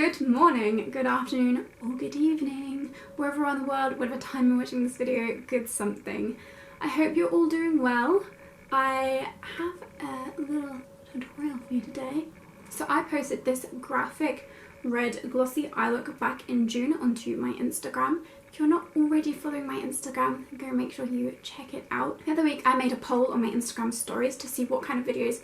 Good morning, good afternoon, or good evening, wherever around the world, whatever time you're watching this video, good something. I hope you're all doing well. I have a little tutorial for you today. So I posted this graphic red glossy eye look back in June onto my Instagram. If you're not already following my Instagram, go make sure you check it out. The other week I made a poll on my Instagram stories to see what kind of videos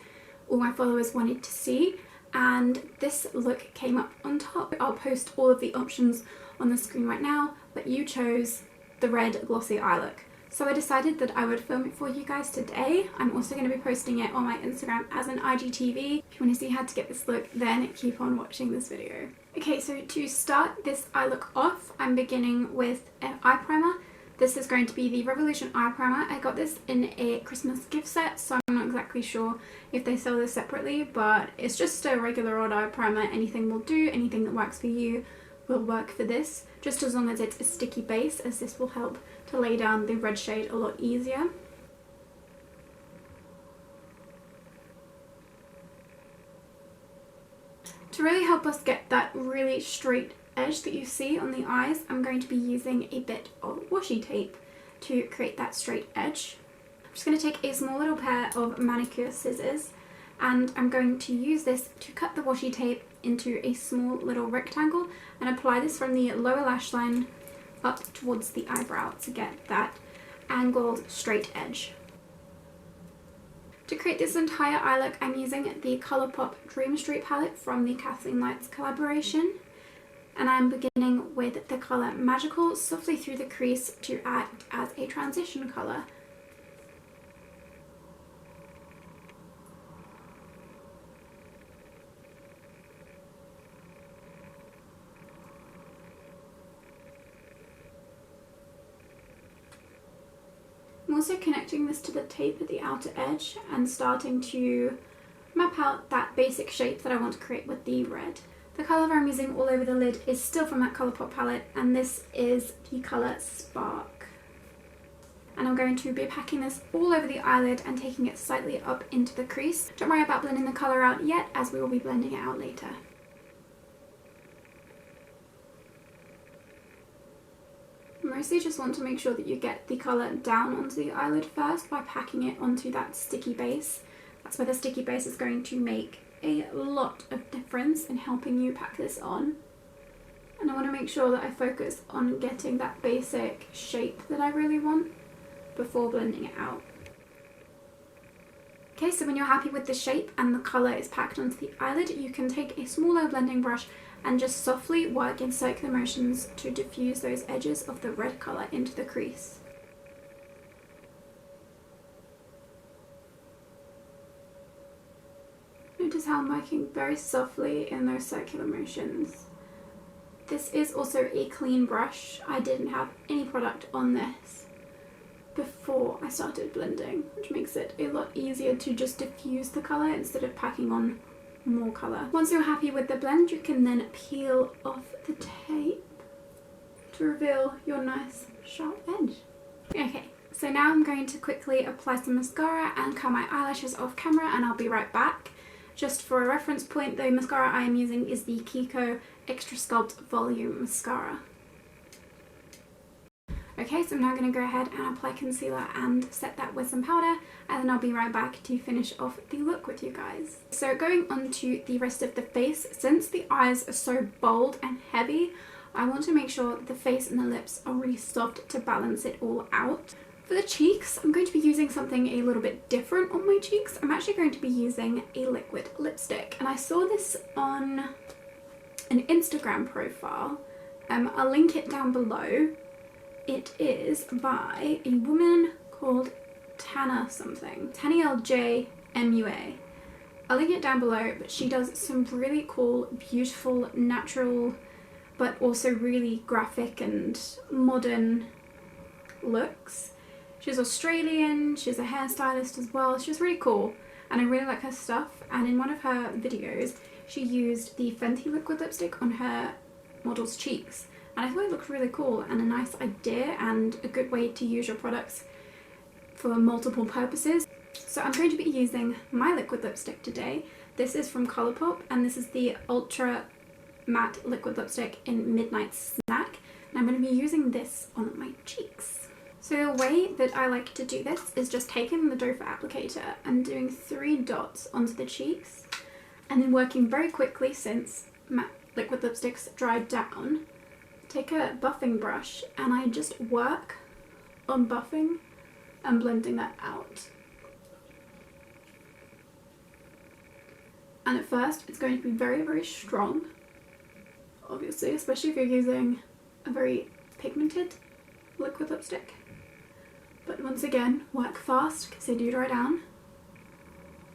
all my followers wanted to see, and this look came up on top. I'll post all of the options on the screen right now, but you chose the red glossy eye look. So I decided that I would film it for you guys today. I'm also going to be posting it on my Instagram as an IGTV. If you want to see how to get this look, then keep on watching this video. Okay, so to start this eye look off, I'm beginning with an eye primer. This is going to be the Revolution eye primer. I got this in a Christmas gift set, so I'm not exactly sure if they sell this separately, but it's just a regular old eye primer. Anything will do, anything that works for you will work for this, just as long as it's a sticky base, as this will help to lay down the red shade a lot easier. To really help us get that really straight edge that you see on the eyes, I'm going to be using a bit of washi tape to create that straight edge. I'm just going to take a small little pair of manicure scissors, and I'm going to use this to cut the washi tape into a small little rectangle and apply this from the lower lash line up towards the eyebrow to get that angled straight edge. To create this entire eye look, I'm using the Colourpop Dream Street palette from the Kathleen Lights collaboration, and I'm beginning with the colour Magical softly through the crease to act as a transition colour. I'm also connecting this to the tape at the outer edge and starting to map out that basic shape that I want to create with the red. The colour I'm using all over the lid is still from that Colourpop palette, and this is the colour Spark. And I'm going to be packing this all over the eyelid and taking it slightly up into the crease. Don't worry about blending the colour out yet, as we will be blending it out later. Mostly just want to make sure that you get the colour down onto the eyelid first by packing it onto that sticky base. That's where the sticky base is going to make a lot of difference in helping you pack this on. And I want to make sure that I focus on getting that basic shape that I really want before blending it out. Okay, so when you're happy with the shape and the colour is packed onto the eyelid, you can take a smaller blending brush and just softly work in circular motions to diffuse those edges of the red colour into the crease. Notice how I'm working very softly in those circular motions. This is also a clean brush. I didn't have any product on this before I started blending, which makes it a lot easier to just diffuse the colour instead of packing on more colour. Once you're happy with the blend, you can then peel off the tape to reveal your nice sharp edge. Okay, so now I'm going to quickly apply some mascara and curl my eyelashes off camera, and I'll be right back. Just for a reference point, the mascara I am using is the Kiko Extra Sculpt Volume Mascara. Okay, so I'm now going to go ahead and apply concealer and set that with some powder, and then I'll be right back to finish off the look with you guys. So going on to the rest of the face, since the eyes are so bold and heavy, I want to make sure that the face and the lips are really soft to balance it all out. For the cheeks, I'm going to be using something a little bit different on my cheeks. I'm actually going to be using a liquid lipstick, and I saw this on an Instagram profile. I'll link it down below. It is by a woman called Tana something. Tanielle J MUA. I'll link it down below, but she does some really cool, beautiful, natural, but also really graphic and modern looks. She's Australian, she's a hairstylist as well. She's really cool, and I really like her stuff. And in one of her videos, she used the Fenty liquid lipstick on her model's cheeks. And I thought it looked really cool and a nice idea and a good way to use your products for multiple purposes. So I'm going to be using my liquid lipstick today. This is from Colourpop, and this is the Ultra matte liquid lipstick in Midnight Snack, and I'm going to be using this on my cheeks. So the way that I like to do this is just taking the doe foot applicator and doing 3 dots onto the cheeks, and then working very quickly, since matte liquid lipsticks dried down, take a buffing brush and I just work on buffing and blending that out. And at first it's going to be very, very strong, obviously, especially if you're using a very pigmented liquid lipstick. But once again, work fast because they do dry down.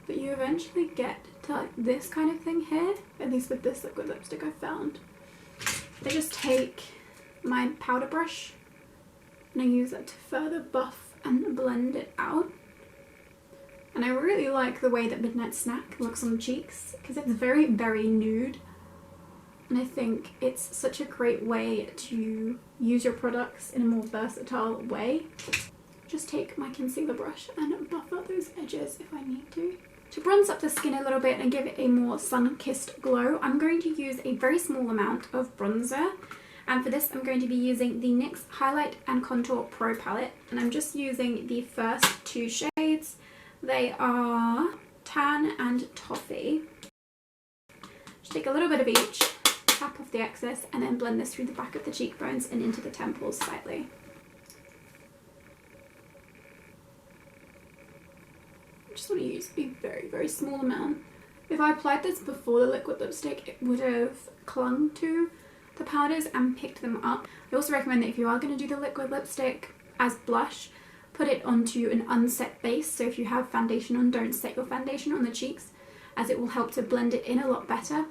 But you eventually get to like this kind of thing here, at least with this liquid lipstick I found. I just take my powder brush and I use it to further buff and blend it out. And I really like the way that Midnight Snack looks on the cheeks because it's very, very nude. And I think it's such a great way to use your products in a more versatile way. Just take my concealer brush and buff out those edges if I need to. To bronze up the skin a little bit and give it a more sun-kissed glow, I'm going to use a very small amount of bronzer. And for this, I'm going to be using the NYX Highlight and Contour Pro Palette. And I'm just using the first 2 shades. They are Tan and Toffee. Just take a little bit of each, tap off the excess, and then blend this through the back of the cheekbones and into the temples slightly. I just want to use a very, very small amount. If I applied this before the liquid lipstick, it would have clung to the powders and picked them up. I also recommend that if you are going to do the liquid lipstick as blush, put it onto an unset base. So if you have foundation on, don't set your foundation on the cheeks, as it will help to blend it in a lot better.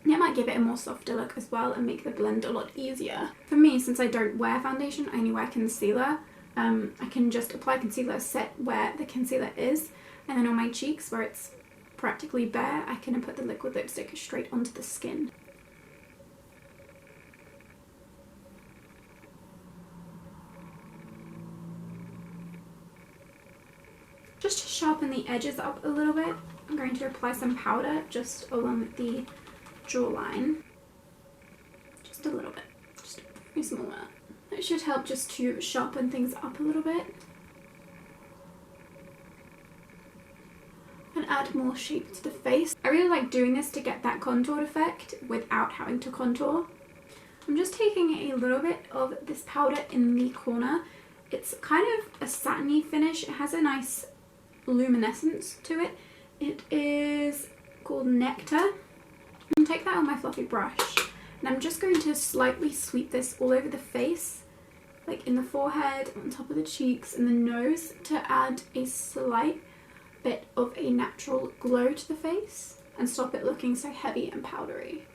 And it might give it a more softer look as well and make the blend a lot easier. For me, since I don't wear foundation, I only wear concealer, I can just apply concealer set where the concealer is, and then on my cheeks where it's practically bare, I can put the liquid lipstick straight onto the skin. Just to sharpen the edges up a little bit, I'm going to apply some powder just along the jawline. Just a little bit, just a very small amount. It should help just to sharpen things up a little bit and add more shape to the face. I really like doing this to get that contoured effect without having to contour. I'm just taking a little bit of this powder in the corner. It's kind of a satiny finish. It has a nice luminescence to it. It is called Nectar. I'm going to take that on my fluffy brush and I'm just going to slightly sweep this all over the face, like in the forehead, on top of the cheeks and the nose, to add a slight bit of a natural glow to the face and stop it looking so heavy and powdery.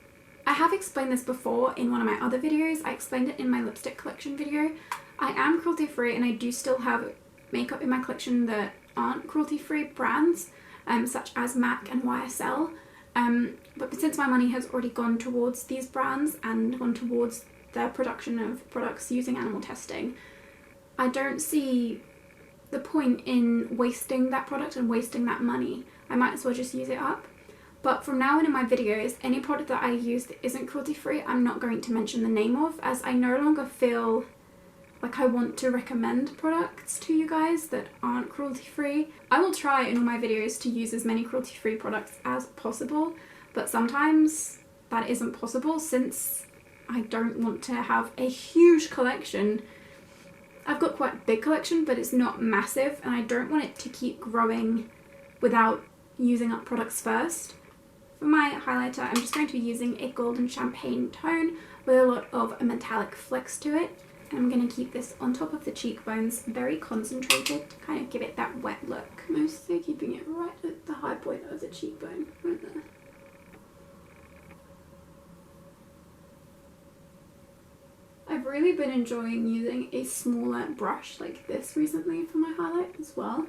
I have explained this before in one of my other videos. I explained it in my lipstick collection video. I am cruelty free and I do still have makeup in my collection that aren't cruelty free brands, such as MAC and YSL, but since my money has already gone towards these brands and gone towards the production of products using animal testing, I don't see the point in wasting that product and wasting that money. I might as well just use it up. But from now on in my videos, any product that I use that isn't cruelty free, I'm not going to mention the name of, as I no longer feel like I want to recommend products to you guys that aren't cruelty free. I will try in all my videos to use as many cruelty free products as possible, but sometimes that isn't possible since I don't want to have a huge collection. I've got quite a big collection, but it's not massive, and I don't want it to keep growing without using up products first. For my highlighter, I'm just going to be using a golden champagne tone with a lot of metallic flecks to it. And I'm going to keep this on top of the cheekbones, very concentrated, to kind of give it that wet look. Mostly keeping it right at the high point of the cheekbone, right there. I've really been enjoying using a smaller brush like this recently for my highlight as well.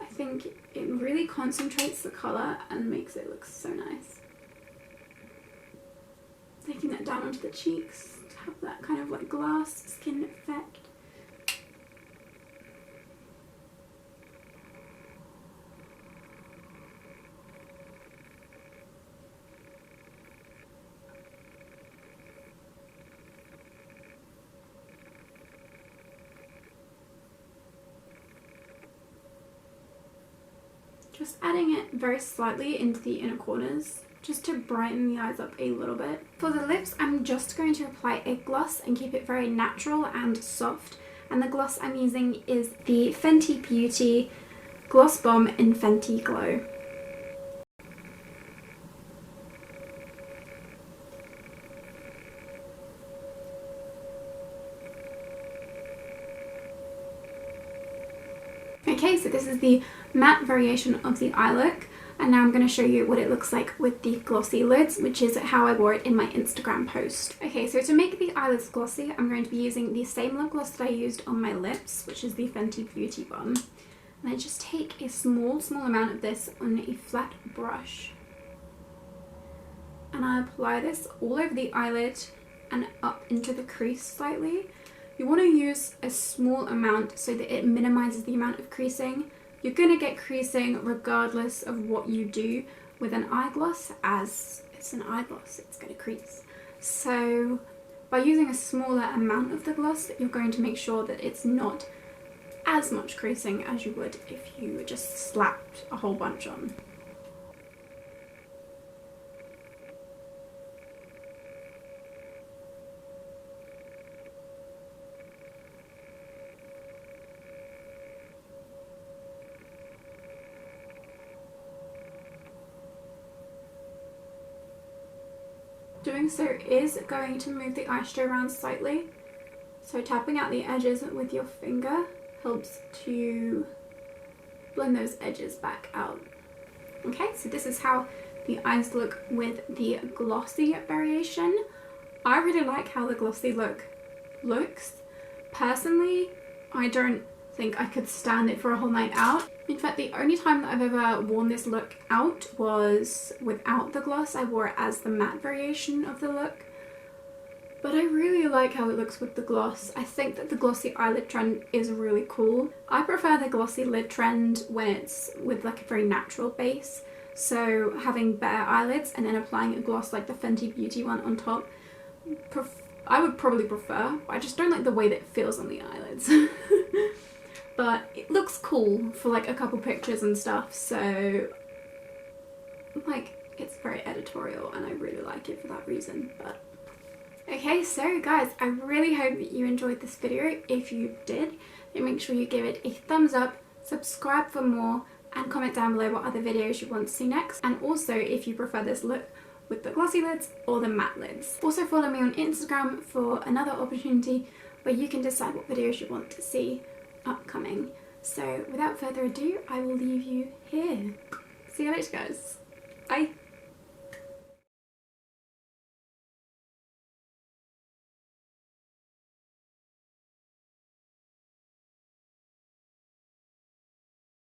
I think it really concentrates the colour and makes it look so nice. Taking that down onto the cheeks to have that kind of like glass skin effect. Just adding it very slightly into the inner corners, just to brighten the eyes up a little bit. For the lips, I'm just going to apply a gloss and keep it very natural and soft. And the gloss I'm using is the Fenty Beauty Gloss Bomb in Fenty Glow. Okay, so this is the matte variation of the eye look, and now I'm going to show you what it looks like with the glossy lids, which is how I wore it in my Instagram post. Okay, so to make the eyelids glossy, I'm going to be using the same lip gloss that I used on my lips, which is the Fenty Beauty Bomb. And I just take a small amount of this on a flat brush, and I apply this all over the eyelid and up into the crease slightly. You want to use a small amount so that it minimizes the amount of creasing. You're going to get creasing regardless of what you do with an eye gloss, as it's an eye gloss, it's going to crease. So by using a smaller amount of the gloss, you're going to make sure that it's not as much creasing as you would if you just slapped a whole bunch on. Doing so is going to move the eyeshadow around slightly, so tapping out the edges with your finger helps to blend those edges back out. Okay, so this is how the eyes look with the glossy variation. I really like how the glossy look looks. Personally, I don't think I could stand it for a whole night out. In fact, the only time that I've ever worn this look out was without the gloss. I wore it as the matte variation of the look. But I really like how it looks with the gloss. I think that the glossy eyelid trend is really cool. I prefer the glossy lid trend when it's with like a very natural base. So having bare eyelids and then applying a gloss like the Fenty Beauty one on top, I would probably prefer. I just don't like the way that it feels on the eyelids. But it looks cool for like a couple pictures and stuff, so like it's very editorial and I really like it for that reason. But okay, so guys, I really hope that you enjoyed this video. If you did, then make sure you give it a thumbs up, subscribe for more, and comment down below what other videos you want to see next. And also if you prefer this look with the glossy lids or the matte lids. Also follow me on Instagram for another opportunity where you can decide what videos you want to see upcoming. So without further ado, I will leave you here. See you later, guys. Bye.